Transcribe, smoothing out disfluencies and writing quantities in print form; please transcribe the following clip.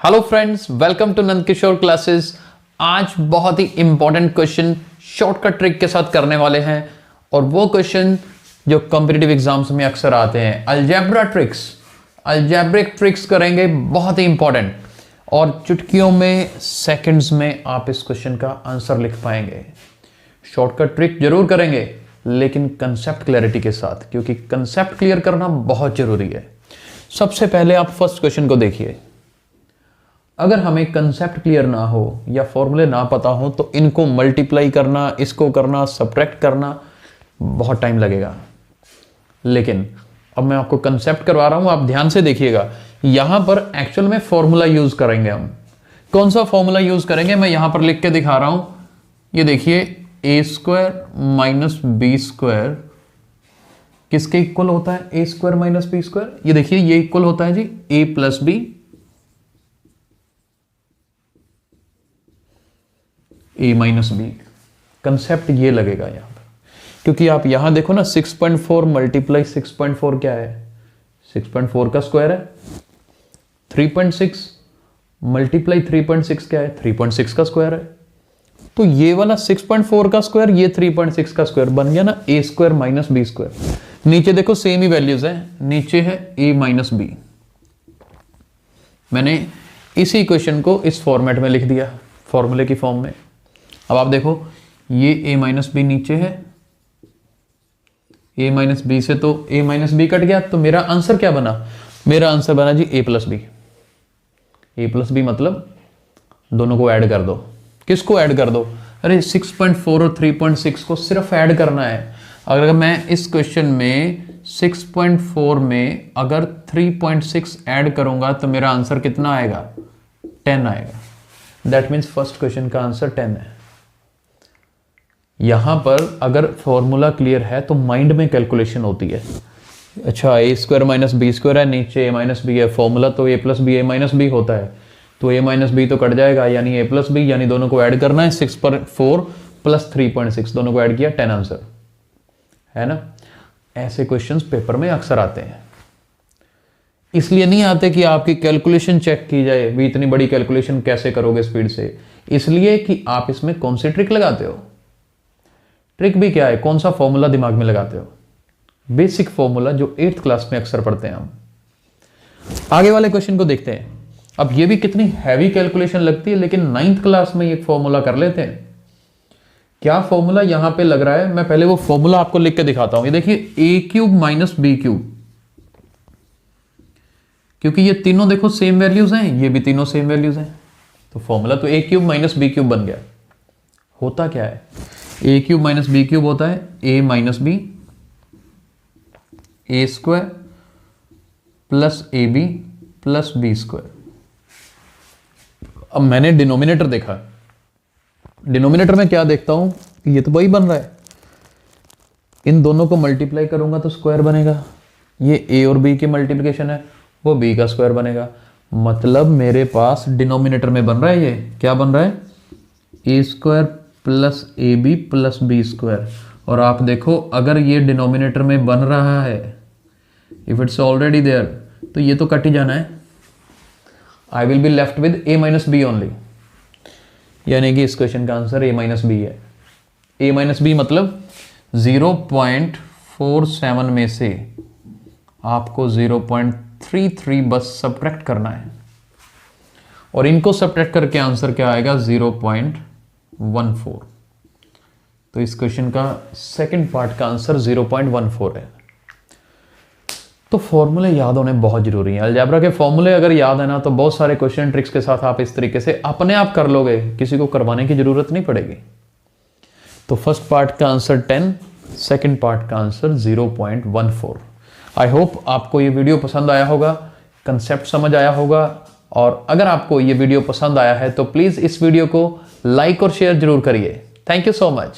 Hello friends, welcome to Nand Kishore classes. आज बहुत ही इंपॉर्टेंट क्वेश्चन शॉर्टकट ट्रिक के साथ करने वाले हैं और वो क्वेश्चन जो कॉम्पिटिटिव एग्जाम्स में अक्सर आते हैं, अल्जेब्रिक ट्रिक्स करेंगे, बहुत ही इंपॉर्टेंट। और चुटकियों में, सेकंड्स में आप इस क्वेश्चन का आंसर लिख पाएंगे। शॉर्टकट ट्रिक जरूर करेंगे लेकिन कंसेप्ट क्लैरिटी के साथ, क्योंकि कंसेप्ट क्लियर करना बहुत जरूरी है। सबसे पहले आप फर्स्ट क्वेश्चन को देखिए। अगर हमें कंसेप्ट क्लियर ना हो या फॉर्मूले ना पता हो तो इनको मल्टीप्लाई करना, इसको करना, सब्ट्रैक्ट करना बहुत टाइम लगेगा। लेकिन अब मैं आपको कंसेप्ट करवा रहा हूं, आप ध्यान से देखिएगा। यहां पर एक्चुअल में फॉर्मूला यूज करेंगे हम। कौन सा फॉर्मूला यूज करेंगे मैं यहां पर लिख के दिखा रहा हूं। ये देखिए, ए स्क्वायर माइनस बी स्क्वायर किसके इक्वल होता है? A square minus B square. ये देखिए, ये इक्वल होता है जी ए प्लस बी, ए माइनस बी। कंसेप्ट ये लगेगा यहां पर, क्योंकि आप यहां देखो ना, 6.4 मल्टीप्लाई 6.4 क्या है? 6.4 का स्क्वायर है। 3.6 मल्टीप्लाई 3.6 क्या है? 3.6 का स्क्वायर है। तो ये वाला 6.4 का स्क्वायर, ये 3.6 का स्क्वायर बन गया ना ए स्क्वायर माइनस बी स्क्वायर। नीचे देखो सेम ही वैल्यूज है, नीचे है ए माइनस बी। मैंने इसी क्वेश्चन को इस फॉर्मेट में लिख दिया, फॉर्मूले की फॉर्म में। अब आप देखो, ये a माइनस बी नीचे है, a माइनस बी से तो a माइनस बी कट गया, तो मेरा आंसर क्या बना? मेरा आंसर बना जी a plus B. a plus B मतलब दोनों को ऐड कर दो। किसको ऐड कर दो? अरे 6.4 और 3.6 को सिर्फ ऐड करना है। अगर मैं इस क्वेश्चन में 6.4 में अगर 3.6 ऐड करूंगा तो मेरा आंसर कितना आएगा? 10 आएगा। दैट मीन्स फर्स्ट क्वेश्चन का आंसर 10 है। यहां पर अगर फॉर्मूला क्लियर है तो माइंड में कैलकुलेशन होती है। अच्छा, ए स्क्वायर माइनस बी स्क्वायर है, नीचे ए माइनस बी है, फॉर्मूला तो ए प्लस बी ए माइनस बी होता है, तो ए माइनस बी तो कट जाएगा, यानी ए प्लस बी, यानी दोनों को ऐड करना है। 6.4 प्लस 3.6 दोनों को ऐड किया, 10 आंसर है ना। ऐसे क्वेश्चंस पेपर में अक्सर आते हैं। इसलिए नहीं आते कि आपकी कैलकुलेशन चेक की जाए, भी इतनी बड़ी कैलकुलेशन कैसे करोगे स्पीड से, इसलिए कि आप इसमें कौन सी ट्रिक लगाते हो। ट्रिक भी क्या है? कौन सा फॉर्मूला दिमाग में लगाते हो? बेसिक फॉर्मूला जो 8th क्लास में अक्सर पढ़ते हैं हम। आगे वाले क्वेश्चन को देखते हैं। अब ये भी कितनी हैवी कैलकुलेशन लगती है, लेकिन 9th क्लास में ये फॉर्मूला कर लेते हैं। क्या फॉर्मूला यहां पे लग रहा है? मैं पहले वो फॉर्मूला आपको लिख के दिखाता हूं। ये देखिए, ए क्यूब माइनस बी क्यूब, क्योंकि ये तीनों देखो सेम वैल्यूज हैं, ये भी तीनों सेम वैल्यूज हैं, तो फॉर्मूला तो A cube minus B cube बन गया। होता क्या है? A cube minus B cube होता है A minus B, A square plus A B plus B square. अब मैंने डिनोमिनेटर देखा, डिनोमिनेटर में क्या देखता हूं कि ये तो वही बन रहा है। इन दोनों को मल्टीप्लाई करूंगा तो स्क्वायर बनेगा। ये ए और बी की मल्टीप्लिकेशन है, वो बी का स्क्वायर बनेगा। मतलब मेरे पास डिनोमिनेटर में बन रहा है, ये क्या बन रहा है? A square plus A B plus B square. और आप देखो, अगर ये डिनोमिनेटर में बन रहा है, इफ इट्स ऑलरेडी देयर, तो ये तो कट ही जाना है। I will be left with A minus B only, यानी कि इस क्वेश्चन का आंसर ए माइनस बी है। ए माइनस बी मतलब 0.47 में से आपको 0.33 बस सब्ट्रैक्ट करना है, और इनको सब्ट्रैक्ट करके आंसर क्या आएगा? 0.14। तो इस क्वेश्चन का सेकंड पार्ट का आंसर 0.14 है। तो फॉर्मूले याद होने बहुत जरूरी है। अलजेब्रा के फॉर्मूले अगर याद है ना, तो बहुत सारे क्वेश्चन ट्रिक्स के साथ आप इस तरीके से अपने आप कर लोगे, किसी को करवाने की जरूरत नहीं पड़ेगी। तो फर्स्ट पार्ट का आंसर 10, सेकंड पार्ट का आंसर 0.14। आई होप आपको ये वीडियो पसंद आया होगा, कंसेप्ट समझ आया होगा। और अगर आपको ये वीडियो पसंद आया है तो प्लीज इस वीडियो को लाइक और शेयर जरूर करिए। Thank you so much.